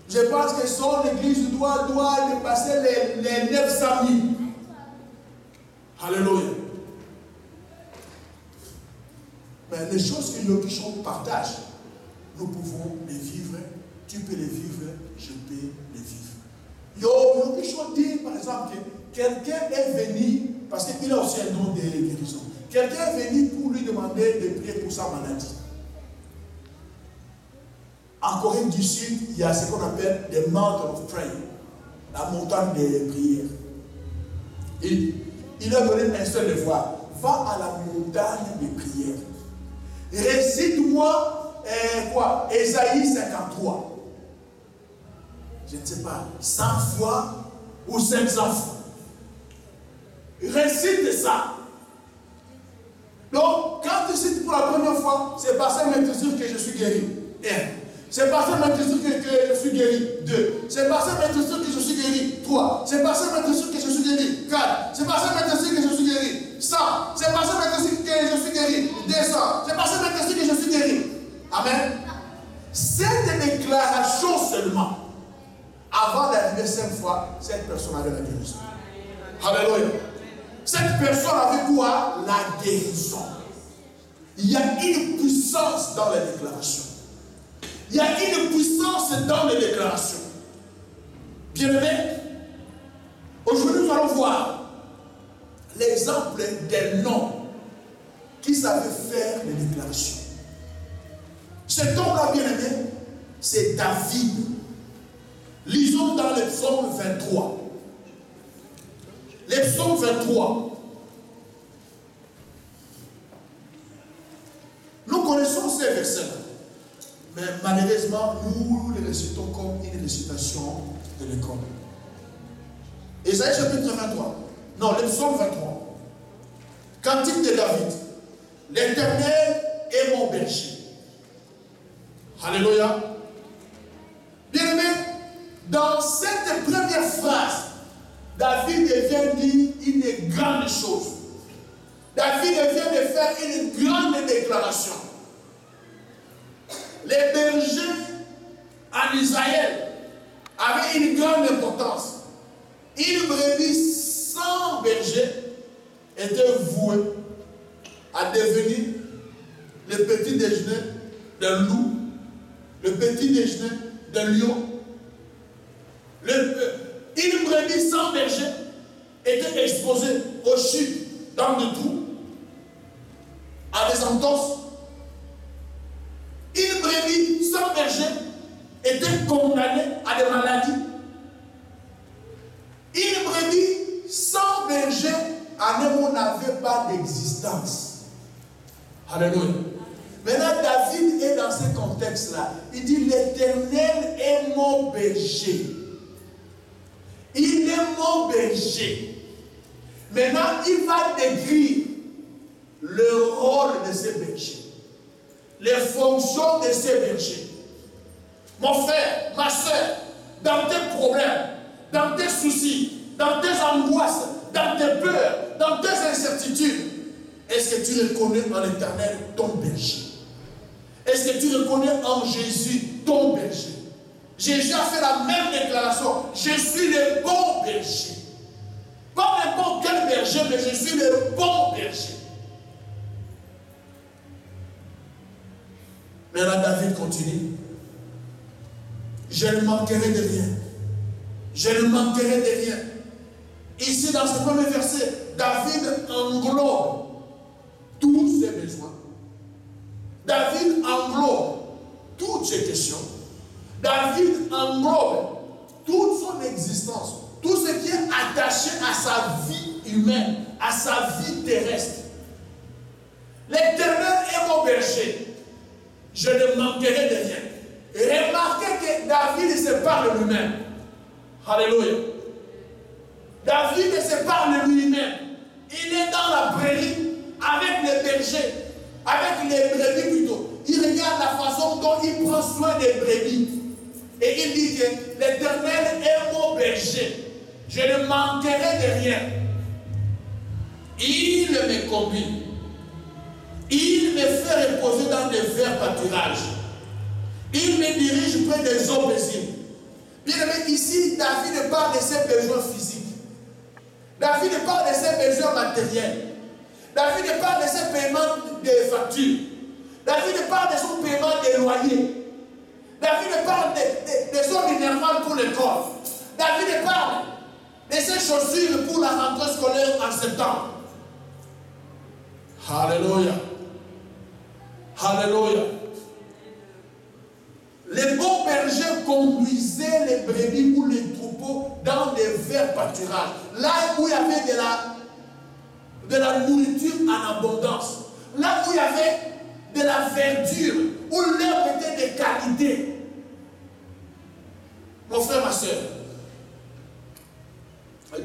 Je pense que son église doit dépasser les 900 000. Alléluia. Mais les choses que Yokichon partage, nous pouvons les vivre. Tu peux les vivre, je peux les vivre. Yokichon dit par exemple que quelqu'un est venu, parce qu'il a aussi un don de guérison. Quelqu'un est venu pour lui demander de prier pour sa maladie. En Corée du Sud, il y a ce qu'on appelle the Mountain of Prayer, la montagne des prières. Il a donné un seul devoir. Va à la montagne des prières. Récite-moi Ésaïe 53. Je ne sais pas, 100 fois ou 500 fois. Récite ça. Donc, quand tu cites pour la première fois, c'est par cette maîtrise que je suis guéri. 1. C'est par cette maîtrise que je suis guéri. 2. C'est par cette maîtrise que je suis guéri. 3. C'est par cette maîtrise que je suis guéri. 4. C'est par cette maîtrise que je suis guéri. 100. C'est par cette maîtrise que je suis guéri. 200. C'est par cette maîtrise que je suis guéri. Amen. Cette déclaration seulement, avant d'arriver 5 fois, cette personne avait la guérison. Alléluia. Cette personne avait quoi? La guérison. Il y a une puissance dans les déclarations. Il y a une puissance dans les déclarations. Bien-aimés, aujourd'hui nous allons voir l'exemple d'un homme qui savait faire les déclarations. Cet homme-là, bien-aimé, c'est David. Lisons dans le psaume 23. Le psaume 23. Nous connaissons ces versets-là. Mais malheureusement, nous les récitons comme une récitation de l'école. Ésaïe chapitre 23. Non, le psaume 23. Cantique de David. L'Éternel est mon berger. Alléluia. Bien-aimé, dans cette première phrase, David vient dire une grande chose. David vient de faire une grande déclaration. Les bergers en Israël avaient une grande importance. Une brebis sans berger était vouée à devenir le petit déjeuner d'un loup, le petit déjeuner d'un lion. Une brebis sans berger était exposée aux chutes dans le trou, à des entorses. Une brebis sans berger était condamnée à des maladies. Une brebis sans berger n'avait pas d'existence. Alléluia. Maintenant, David est dans ce contexte-là. Il dit, l'Éternel est mon berger. Il est mon berger. Maintenant, il va décrire le rôle de ces bergers. Les fonctions de ces bergers. Mon frère, ma soeur, dans tes problèmes, dans tes soucis, dans tes angoisses, dans tes peurs, dans tes incertitudes, est-ce que tu reconnais en l'Éternel ton berger? Est-ce que tu reconnais en Jésus ton berger? Jésus a fait la même déclaration. Je suis le bon berger. Pas n'importe quel berger, mais je suis le bon berger. Mais là, David continue. Je ne manquerai de rien. Je ne manquerai de rien. Ici, dans ce premier verset, David englobe tous ses besoins. David englobe toutes ses questions. David englobe toute son existence. Tout ce qui est attaché à sa vie humaine, à sa vie terrestre. L'Éternel est mon berger. Je ne manquerai de rien. Et remarquez que David se parle lui-même. Alléluia. David se parle lui-même. Il est dans la prairie avec les bergers, avec les brebis plutôt. Il regarde la façon dont il prend soin des brebis. Et il dit que l'Éternel est mon berger. Je ne manquerai de rien. Il me conduit. Il me fait reposer dans des verts pâturages. Il me dirige près des eaux paisibles. Mais ici, David parle de ses besoins physiques. David parle de ses besoins matériels. David parle de ses paiements de factures. David parle de son paiement des loyers. David parle de son énervement pour l'école. David parle de ses chaussures pour la rentrée scolaire en septembre. Alléluia. Alléluia. Les bons bergers conduisaient les brebis ou les troupeaux dans des verts pâturages. Là où il y avait de la nourriture en abondance. Là où il y avait de la verdure, où l'herbe était de qualité. Mon frère, ma soeur,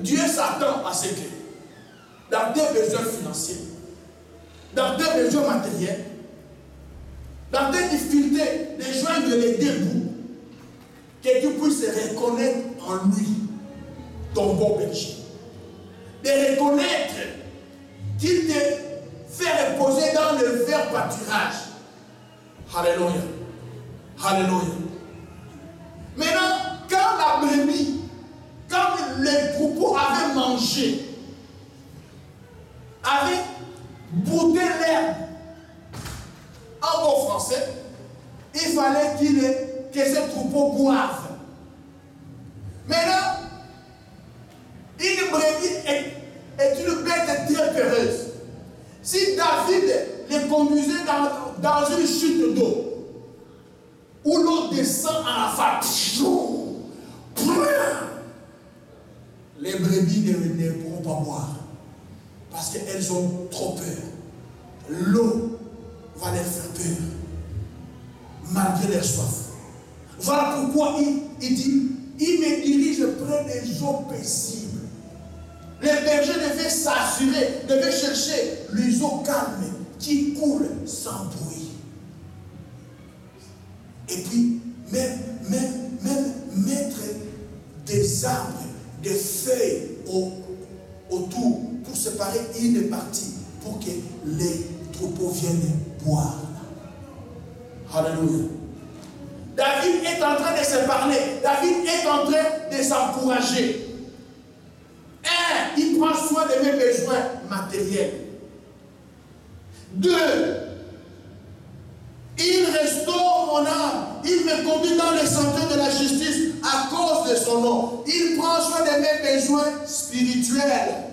Dieu s'attend à ce que, dans tes besoins financiers, dans tes besoins matériels, dans tes difficultés, de joindre les deux bouts, que tu puisses reconnaître en lui ton bon berger. De reconnaître qu'il te fait reposer dans le vert pâturage. Alléluia. Alléluia. Maintenant, quand la brebis, quand les troupeaux avaient mangé, avaient bouté l'herbe, en bon français, il fallait que ces troupeaux boivent. Maintenant, une brebis est une bête très peureuse. Si David les conduisait dans une chute d'eau, où l'eau descend en rafale, les brebis ne pourront pas boire parce qu'elles ont trop peur. L'eau va leur faire peur malgré leur soif. Voilà pourquoi il dit, il me dirige près des eaux paisibles. Les bergers devaient s'assurer, devaient chercher les eaux calmes qui coulent sans bruit. Et puis, même mettre des arbres, des feuilles autour pour séparer une partie pour que les troupeaux viennent boire. Alléluia. David est en train de se parler. David est en train de s'encourager. Un, il prend soin de mes besoins matériels. Deux, il restaure mon âme. Il me conduit dans les sentiers de la justice à cause de son nom. Il prend soin de mes besoins spirituels.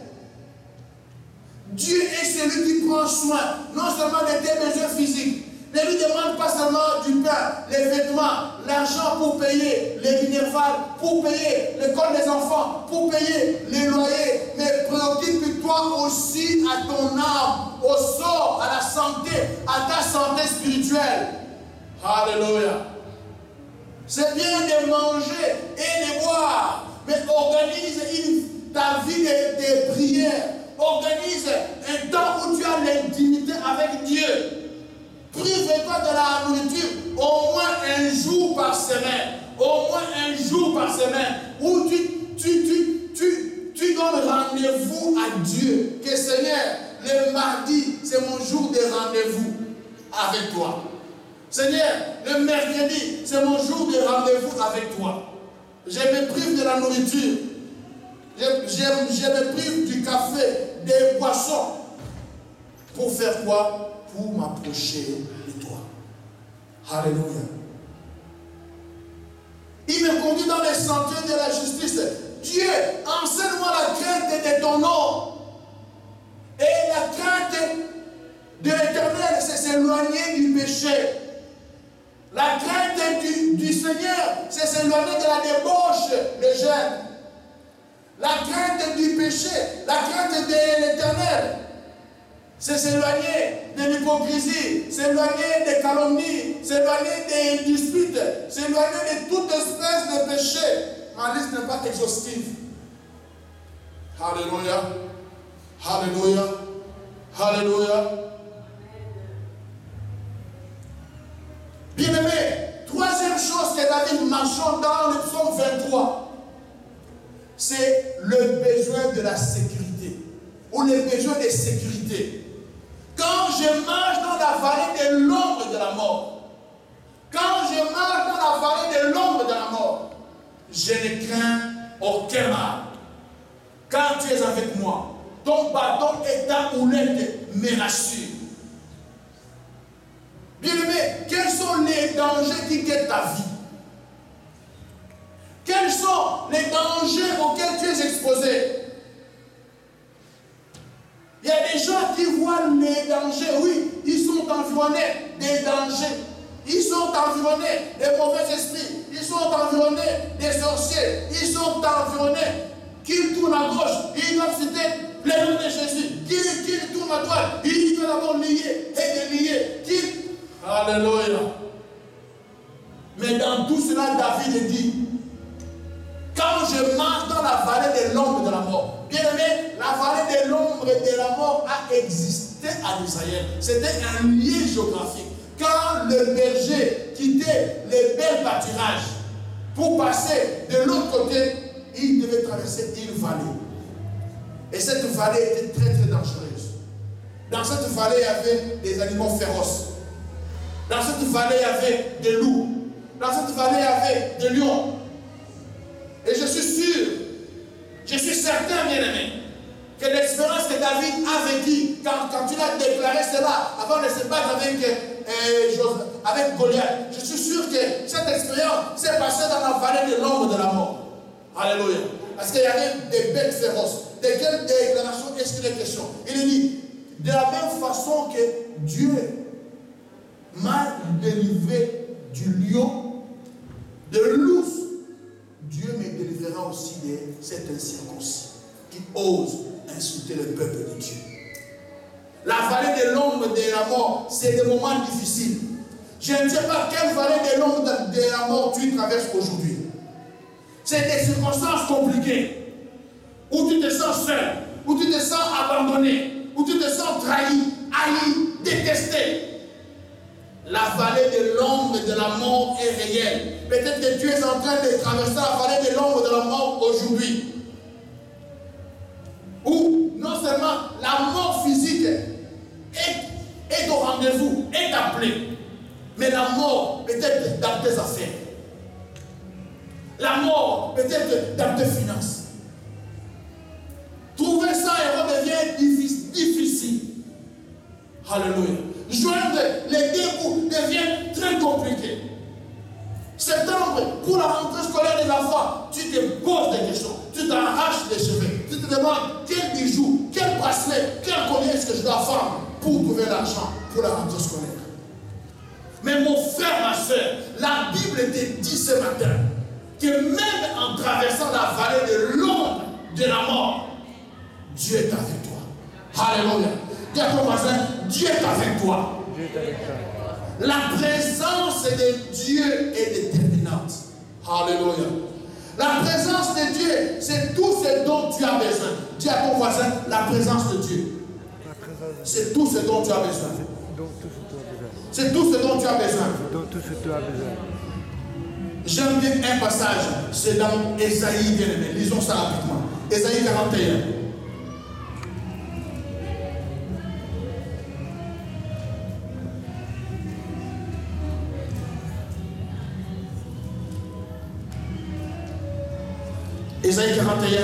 Dieu est celui qui prend soin non seulement de tes besoins physiques. Ne lui demande pas seulement du pain, les vêtements, l'argent pour payer les minervales, pour payer l'école des enfants, pour payer les loyers, mais préoccupe-toi aussi à ton âme, au sort, à la santé, à ta santé spirituelle. Alléluia. C'est bien de manger et de boire, mais organise ta vie de prière. Organise un temps où tu as l'intimité avec Dieu. Prive-toi de la nourriture au moins un jour par semaine. Au moins un jour par semaine. Où tu donnes rendez-vous à Dieu. Que Seigneur, le mardi, c'est mon jour de rendez-vous avec toi. Seigneur, le mercredi, c'est mon jour de rendez-vous avec toi. Je me prive de la nourriture. Je me prive du café, des boissons. Pour faire quoi? Pour m'approcher de toi. Alléluia. Il me conduit dans les sentiers de la justice. Dieu, enseigne-moi la crainte de ton nom. Et la crainte de l'Éternel, c'est s'éloigner du péché. La crainte du Seigneur, c'est s'éloigner de la débauche des jeunes. La crainte du péché, la crainte de l'Éternel, c'est s'éloigner de l'hypocrisie, s'éloigner des calomnies, s'éloigner des disputes, s'éloigner de toute espèce de péché. Ma liste n'est pas exhaustive. Alléluia. Alléluia. Alléluia. Bien-aimé, troisième chose que David mentionne dans le psaume 23, c'est le besoin de la sécurité, ou le besoin de sécurité. Quand je marche dans la vallée de l'ombre de la mort, quand je marche dans la vallée de l'ombre de la mort, je ne crains aucun mal, car tu es avec moi. Ton bâton et ta houlette me rassurent. Bien-aimé, quels sont les dangers qui guettent ta vie? Quels sont les dangers auxquels tu es exposé? Il y a des gens qui voient les dangers, oui, ils sont environnés des dangers. Ils sont environnés des mauvais esprits. Ils sont environnés des sorciers. Ils sont environnés. Qu'ils tournent à gauche, ils doivent citer le nom de Jésus. Qu'ils tournent à droite, ils doivent d'abord lier et délier. Alléluia. Mais dans tout cela, David dit, quand je marche dans la vallée de l'ombre de la mort. Bien aimé, la vallée de l'ombre de la mort a existé à Israël. C'était un lieu géographique. Quand le berger quittait les bels pâturages pour passer de l'autre côté, il devait traverser une vallée. Et cette vallée était très très dangereuse. Dans cette vallée, il y avait des animaux féroces. Dans cette vallée, il y avait des loups. Dans cette vallée, il y avait des lions. Et je suis sûr, je suis certain, bien-aimé, que l'expérience que David a vécue quand il a déclaré cela avant de se battre avec Goliath, je suis sûr que cette expérience s'est passée dans la vallée de l'ombre de la mort. Alléluia. Parce qu'il y avait des bêtes féroces. De quelle déclaration est-ce qu'il est question? Il dit, de la même façon que Dieu m'a délivré du lion, de l'ours, Dieu me délivrera aussi de cet incirconcis qui ose insulter le peuple de Dieu. La vallée de l'ombre de la mort, c'est des moments difficiles. Je ne sais pas quelle vallée de l'ombre de la mort tu traverses aujourd'hui. C'est des circonstances compliquées, où tu te sens seul, où tu te sens abandonné, où tu te sens trahi, haï, détesté. La vallée de l'ombre de la mort est réelle. Peut-être que tu es en train de traverser la vallée de l'ombre de la mort aujourd'hui. Où non seulement la mort physique est au rendez-vous, est appelée, mais la mort peut-être dans tes affaires. La mort peut-être dans tes finances. Trouver ça et redevient difficile. Alléluia. Joindre les deux bouts devient très compliqué. Septembre, pour la rentrée scolaire des enfants, tu te poses des questions. Tu t'arraches les cheveux. Tu te demandes quel bijou, quel bracelet, quel collier est-ce que je dois faire pour trouver l'argent pour la rentrée scolaire. Mais mon frère, ma soeur, la Bible te dit ce matin que même en traversant la vallée de l'ombre de la mort, Dieu est avec toi. Alléluia. Dis à ton voisin, Dieu est avec toi. Dieu est avec toi. La présence de Dieu est déterminante. Alléluia. La présence de Dieu, c'est tout ce dont tu as besoin. Dis à ton voisin, la présence de Dieu. C'est tout ce dont tu as besoin. C'est tout ce dont tu as besoin. J'aime bien un passage, c'est dans Ésaïe, bien aimé. Lisons ça rapidement. Ésaïe 41. Ésaïe 41,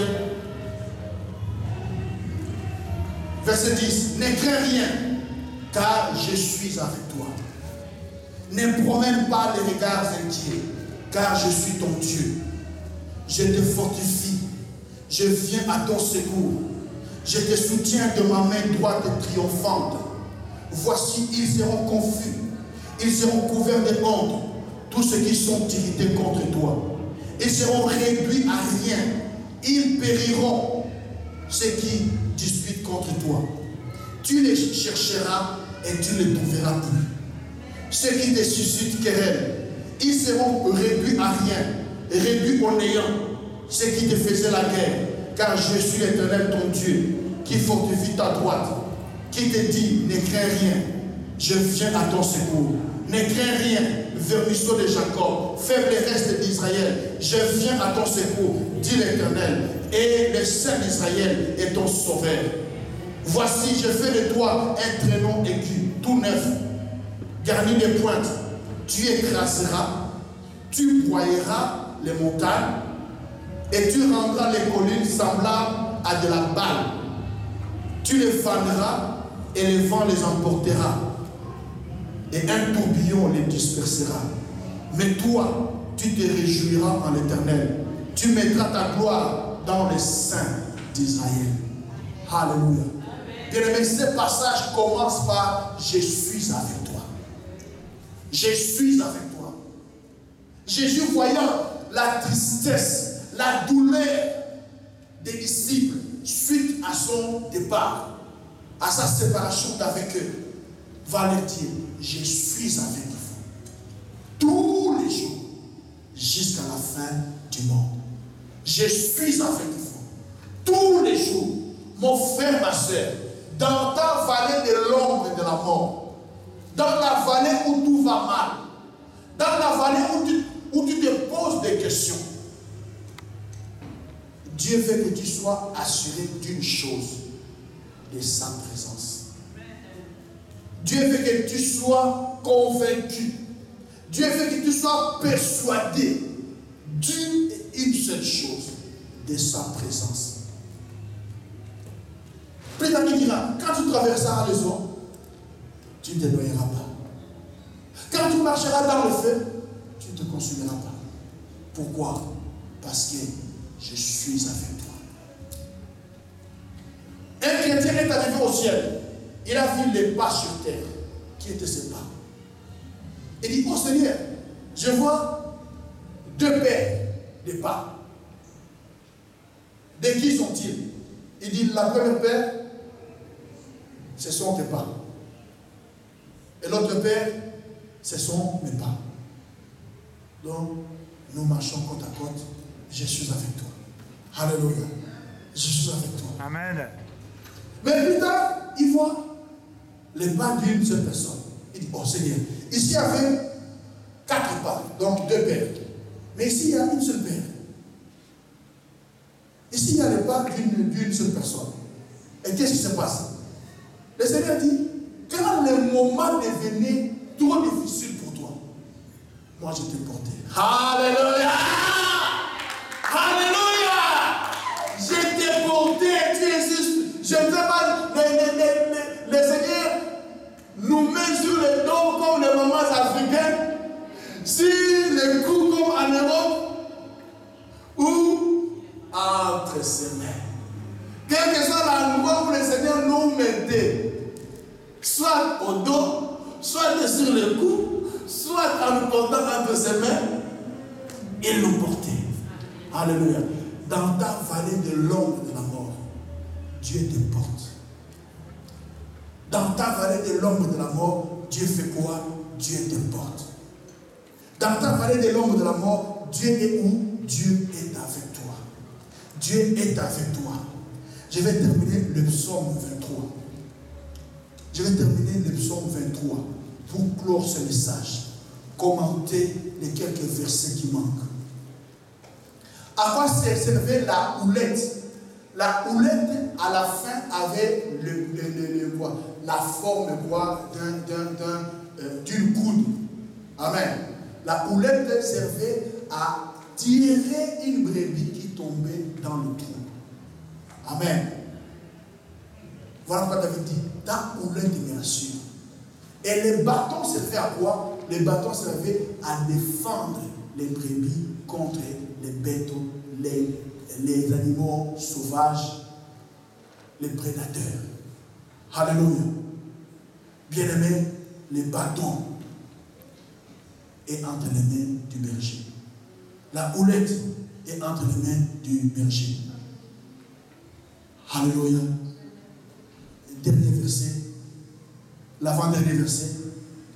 verset 10. Ne crains rien, car je suis avec toi. Ne promène pas les regards inquiets, car je suis ton Dieu. Je te fortifie, je viens à ton secours. Je te soutiens de ma main droite triomphante. Voici, ils seront confus, ils seront couverts de honte, tous ceux qui sont irrités contre toi. Ils seront réduits à rien. Ils périront, ceux qui disputent contre toi. Tu les chercheras et tu ne les trouveras plus. Ceux qui te suscitent querelle, ils seront réduits à rien, réduits au néant. Ceux qui te faisaient la guerre, car je suis l'Éternel ton Dieu, qui fortifie ta droite, qui te dit, ne crains rien, je viens à ton secours. Ne crains rien, vermisseau de Jacob, faible reste d'Israël, je viens à ton secours, dit l'Éternel, et le Saint d'Israël est ton sauveur. Voici, je fais de toi un traîneau aigu, tout neuf, garni de pointes. Tu écraseras, tu broyeras les montagnes, Et tu rendras les collines semblables à de la balle. Tu les fanneras et le vent les emportera. Et un tourbillon les dispersera. Mais toi, tu te réjouiras en l'Éternel. Tu mettras ta gloire dans les saints d'Israël. Alléluia. Bien-aimé, ce passage commence par « Je suis avec toi ». Je suis avec toi. Jésus, voyant la tristesse, la douleur des disciples suite à son départ, à sa séparation d'avec eux, va leur dire « Je suis avec vous tous les jours jusqu'à la fin du monde. Je suis avec vous tous les jours, mon frère, ma soeur, dans ta vallée de l'ombre et de la mort, dans la vallée où tout va mal, dans la vallée où tu te poses des questions. Dieu veut que tu sois assuré d'une chose, de sa présence. Dieu veut que tu sois convaincu. Dieu veut que tu sois persuadé d'une et une seule chose, de sa présence. Puis l'ami dira, quand tu traverseras les eaux, tu ne te noyeras pas. Quand tu marcheras dans le feu, tu ne te consumeras pas. Pourquoi? Parce que je suis avec toi. Un chrétien est arrivé au ciel. Il a vu les pas sur terre. Qui étaient ses pas? Il dit, oh Seigneur, je vois deux paires de pas. De qui sont-ils? Il dit, la première paire, ce sont tes pas. Et l'autre paire, ce sont mes pas. Donc, nous marchons côte à côte. Je suis avec toi. Alléluia. Je suis avec toi. Amen. Mais plus tard, il voit les pas d'une seule personne. Il dit, oh Seigneur, ici il y avait 4 pas, donc 2 paires. Mais ici, il y a une seule paire. Ici, il y a les pas d'une seule personne. Et qu'est-ce qui se passe? Le Seigneur dit, quand le moment devenait trop difficile pour toi, moi je t'ai porté. Alléluia! Alléluia! Je t'ai porté, tu es juste. Je ne veux pas, le Seigneur nous met sur le dos comme les mamans africaines, sur le cou comme en Europe, ou entre ses mains. Quelle que soit l'endroit où le Seigneur nous mettait, soit au dos, soit sur le cou, soit en nous portant entre ses mains, il nous portait. Alléluia. Dans ta vallée de l'ombre de la mort, Dieu te porte. Dans ta vallée de l'ombre de la mort, Dieu fait quoi? Dieu te porte. Dans ta vallée de l'ombre de la mort, Dieu est où? Dieu est avec toi. Dieu est avec toi. Je vais terminer le psaume 23. Je vais terminer le psaume 23 pour clore ce message. Commenter les quelques versets qui manquent. À quoi servait la houlette? La houlette, à la fin, avait la forme d'une coude. Amen. La houlette servait à tirer une brebis qui tombait dans le trou. Amen. Voilà pourquoi David dit, ta houlette me rassure. Et les bâtons servaient à quoi? Les bâtons servaient à défendre les brebis contre les bêtes, les animaux sauvages, les prédateurs. Alléluia. Bien-aimé, les bâtons est entre les mains du berger. La houlette est entre les mains du berger. Alléluia. Dernier verset, l'avant-dernier verset.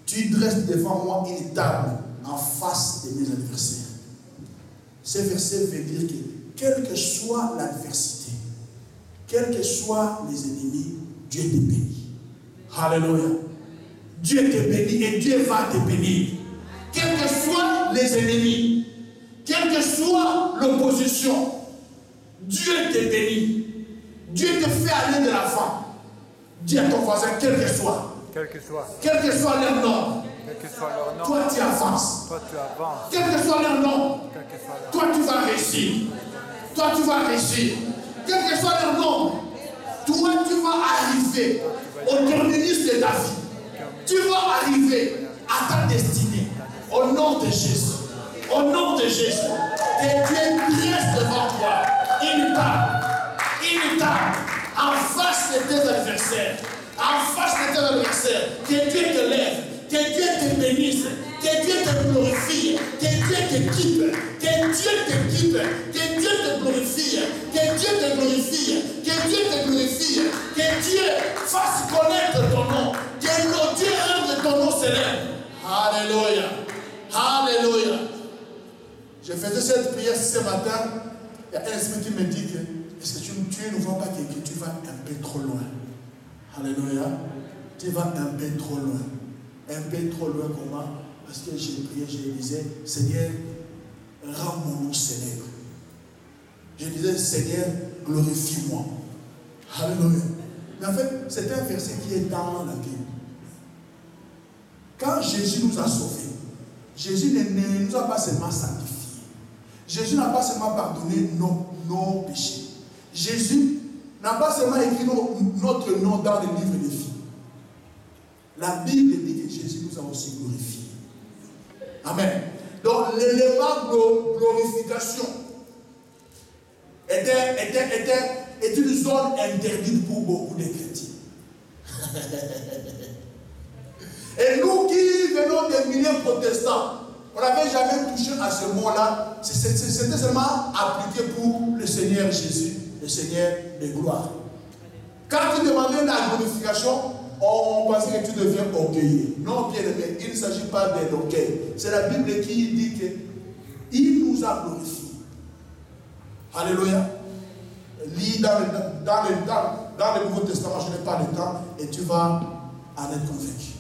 Tu dresses devant moi une table en face de mes adversaires. Ce verset veut dire que quelle que soit l'adversité, quels que soient les ennemis, Dieu te bénit. Alléluia. Dieu te bénit et Dieu va te bénir. Quels que soient les ennemis, quelle que soit l'opposition, Dieu te bénit. Dieu te fait aller de l'avant. Dis à ton voisin, quel que soit leur nom, toi tu avances. Quel que soit leur nom, toi tu vas réussir. Toi, tu vas réussir. Quel que soit leur nom, toi, tu vas arriver au terminus de ta vie. Tu vas arriver à ta destinée. Au nom de Jésus. Au nom de Jésus. Que Dieu dresse devant toi une table en face de tes adversaires. En face de tes adversaires. Que Dieu te lève. Que Dieu te bénisse. Que Dieu te glorifie. Que Dieu t'équipe. Que Dieu t'équipe. Que Dieu te glorifie. Que Dieu te glorifie. Que Dieu te glorifie. Que Dieu fasse connaître ton nom. Que Dieu rende ton nom célèbre. Alléluia. Alléluia. Je faisais cette prière ce matin. Il y a un esprit qui me dit que est-ce que tu ne vois pas que tu vas un peu trop loin? Alléluia. Tu vas un peu trop loin. Un peu trop loin comment? Parce que j'ai prié, je disais, Seigneur, rends mon nom célèbre. Je disais, Seigneur, glorifie-moi. Alléluia. Mais en fait, c'est un verset qui est dans la Bible. Quand Jésus nous a sauvés, Jésus ne nous a pas seulement sanctifiés. Jésus n'a pas seulement pardonné nos péchés. Jésus n'a pas seulement écrit notre nom dans le livre des vies. La Bible dit que Jésus nous a aussi glorifiés. Amen. Donc l'élément de glorification est une zone interdite pour beaucoup de chrétiens. Et nous qui venons des milieux protestants, on n'avait jamais touché à ce mot-là. C'était seulement appliqué pour le Seigneur Jésus, le Seigneur de gloire. Quand tu demandais la glorification, on pensait que tu deviens orgueilleux. Non, bien aimé, il ne s'agit pas d'un orgueil. C'est la Bible qui dit qu'il nous a glorifiés. Alléluia. Lis dans le Nouveau Testament, je n'ai pas le temps, et tu vas en être convaincu.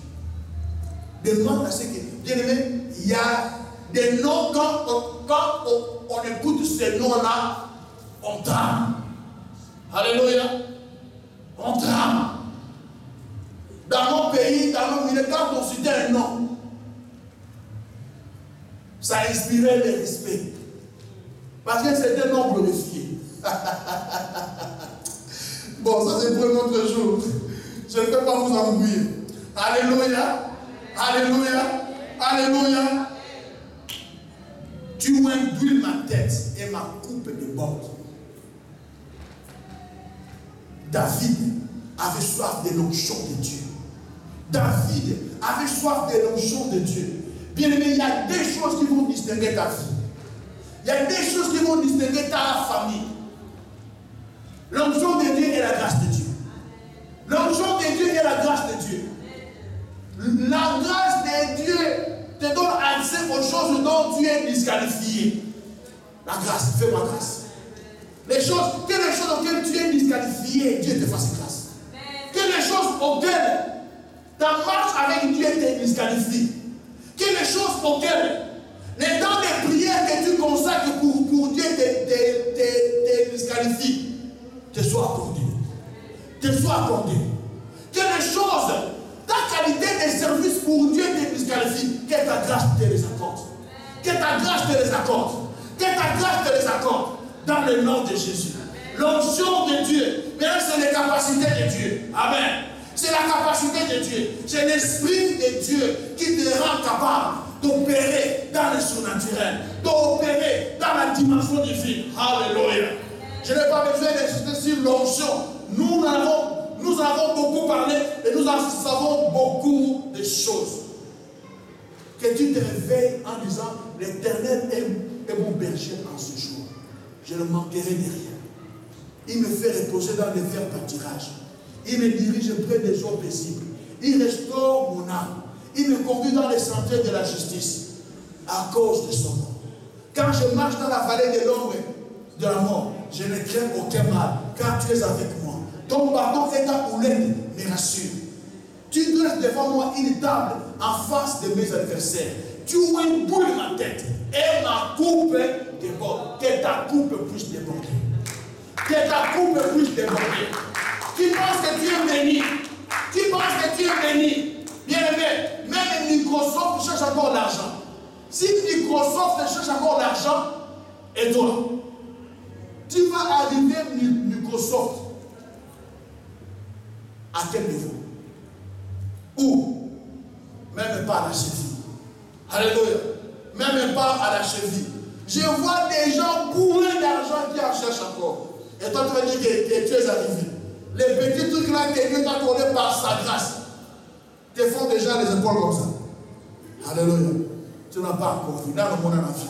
Demande à ce que, bien aimé, il y a des noms, quand on écoute ces noms-là, on trame. Alléluia. On trame. Dans nos pays, dans nos milieux, quand on citait un nom, ça inspirait le respect. Parce que c'était un nom glorifié. Bon, ça c'est pour un autre jour. Je ne peux pas vous embrouiller. Alléluia. Alléluia. Alléluia. Tu induis ma tête et ma coupe déborde. David avait soif de l'onction de Dieu. David avait soif de l'onction de Dieu. Bien aimé, il y a des choses qui vont distinguer ta vie. Il y a des choses qui vont distinguer ta famille. L'onction de Dieu est la grâce de Dieu. L'onction de Dieu est la grâce de Dieu. La grâce de Dieu te donne accès aux choses dont tu es disqualifié. La grâce, fais-moi grâce. Les choses auxquelles tu es disqualifié, Dieu te fasse grâce. Que les choses auxquelles ta marche avec Dieu te disqualifie. Que les choses auxquelles les temps de prière que tu consacres pour Dieu te disqualifie, te soient accordées. Te soient accordées. Que les choses, ta qualité de service pour Dieu te disqualifie. Que ta grâce te les accorde. Que ta grâce te les accorde. Que ta grâce te les accorde. Dans le nom de Jésus. L'onction de Dieu. Mais c'est les capacités de Dieu. Amen. C'est la capacité de Dieu. C'est l'Esprit de Dieu qui te rend capable d'opérer dans le surnaturel. D'opérer dans la dimension divine. Alléluia. Je n'ai pas besoin d'insister sur l'onction. Nous avons beaucoup parlé et nous en savons beaucoup de choses. Que tu te réveilles en disant, l'Éternel est mon berger en ce jour. Je ne manquerai de rien. Il me fait reposer dans les verts pâturages. Il me dirige près des eaux paisibles. Il restaure mon âme. Il me conduit dans les sentiers de la justice à cause de son nom. Quand je marche dans la vallée de l'ombre de la mort, je ne crains aucun mal, car tu es avec moi. Ton bâton et ta houlette me rassurent. Tu dresses devant moi une table en face de mes adversaires. Tu emboules ma tête et ma coupe déborde. Que ta coupe puisse déborder. Que ta coupe puisse déborder. Tu penses que tu es béni. Tu penses que tu es béni. Bien aimé, même Microsoft cherche encore l'argent. Si Microsoft cherche encore l'argent, et toi, vas arriver Microsoft, à quel niveau? Où? Même pas à la cheville. Alléluia. Même pas à la cheville. Je vois des gens bourrés d'argent qui en cherchent encore. Et toi, tu vas dire que tu es arrivé. Les petits trucs là que Dieu t'a donné par sa grâce te font déjà les épaules comme ça. Alléluia. Tu n'as pas encore vu. Là, le monde en a vu.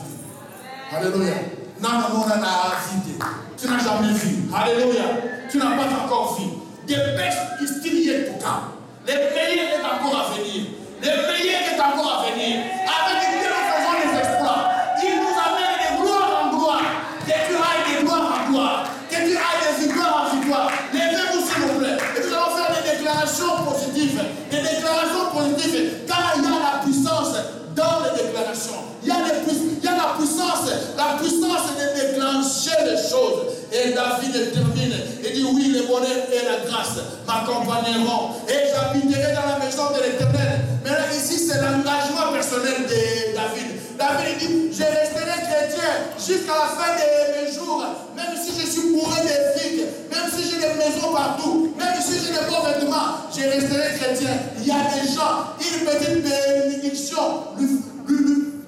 Alléluia. Là, le monde en a vu. Tu n'as jamais vu. Alléluia. Tu n'as pas encore vu. Des bêtes qui stylent tout cas. Les meilleurs est encore à venir. Les meilleurs est encore à venir. Avec Dieu, nous faisons des exploits. Il nous amène de gloire en gloire. Que tu ailles de gloire en gloire. Que tu ailles de victoire en victoire. Levez-vous s'il vous plaît. Et nous allons faire des déclarations positives. Des déclarations positives. Car il y a la puissance dans les déclarations. Il y a la puissance de déclencher les choses. Et David termine. Il dit oui, le bonheur et la grâce m'accompagneront. Et j'habiterai dans la maison de l'Éternel. Maintenant ici c'est l'engagement personnel de David. David dit, je resterai chrétien jusqu'à la fin de mes jours. Même si je suis bourré de fric, même si j'ai des maisons partout, même si j'ai des beaux vêtements, je resterai chrétien. Il y a des gens, une petite bénédiction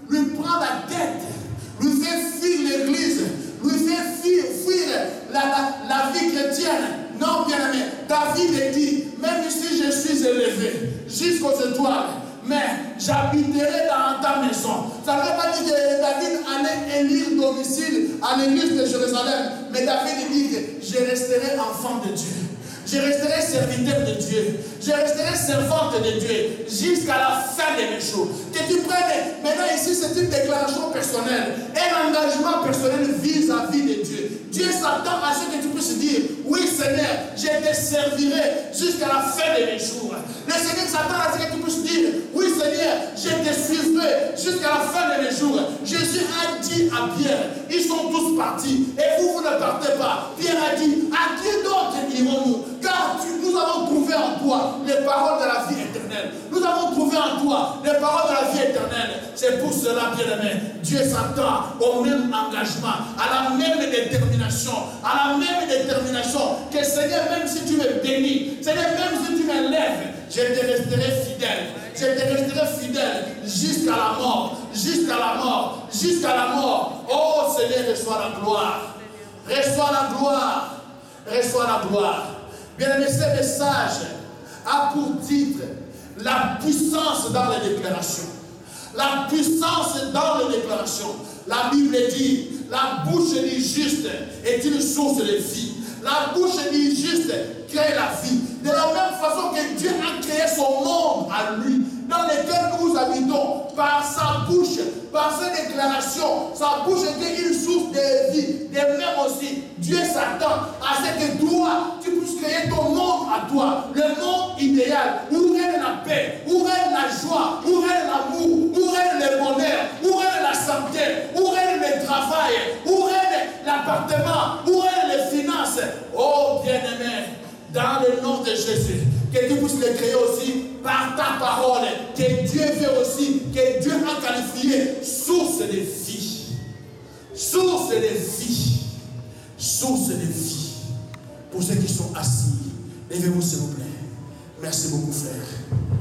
lui prend la tête, lui fait fuir l'église, lui fait fuir la vie chrétienne. Non, bien aimé, David dit, même si je suis élevé jusqu'aux étoiles, mais j'habiterai dans ta maison. Ça ne veut pas dire que David allait élire domicile à l'église de Jérusalem, mais David dit que je resterai enfant de Dieu. Je resterai serviteur de Dieu. Je resterai servante de Dieu jusqu'à la fin de mes jours. Que tu prennes, maintenant ici c'est une déclaration personnelle. Un engagement personnel vis-à-vis de Dieu. Dieu s'attend à ce que tu puisses dire, oui Seigneur, je te servirai jusqu'à la fin de mes jours. Le Seigneur s'attend à ce que tu puisses dire, oui Seigneur, je te suivrai jusqu'à la fin de mes jours. Jésus a dit à Pierre, ils sont tous partis et vous ne partez pas. Pierre a dit, à qui d'autre irons-nous? Car nous avons trouvé en toi les paroles de la vie éternelle. Nous avons trouvé en toi les paroles de la vie éternelle. C'est pour cela, bien-aimé, Dieu s'attend au même engagement, à la même détermination, que Seigneur, même si tu me bénis, Seigneur, même si tu m'élèves, je te resterai fidèle. Je te resterai fidèle jusqu'à la mort, jusqu'à la mort, jusqu'à la mort. Oh Seigneur, reçois la gloire. Reçois la gloire. Reçois la gloire. Bien-aimé, ce message a pour titre la puissance dans les déclarations. La puissance dans les déclarations. La Bible dit, la bouche du juste est une source de vie. La bouche du juste crée la vie. De la même façon que Dieu a créé son monde à lui, dans lequel nous habitons, par sa bouche, par ses déclarations. Sa bouche était une source de vie. De même aussi, Dieu s'attend à ce que toi, tu puisses créer ton monde à toi. Le monde idéal, où règne la paix, où règne la joie, où règne l'amour, où règne le bonheur, où règne la santé, où règne le travail, où règne l'appartement, où règne les finances. Oh bien-aimé, dans le nom de Jésus, que tu puisses le créer aussi par ta parole, que Dieu veut aussi, que Dieu a qualifié source de vie. Source de vie. Source de vie. Pour ceux qui sont assis, levez-vous s'il vous plaît. Merci beaucoup frère.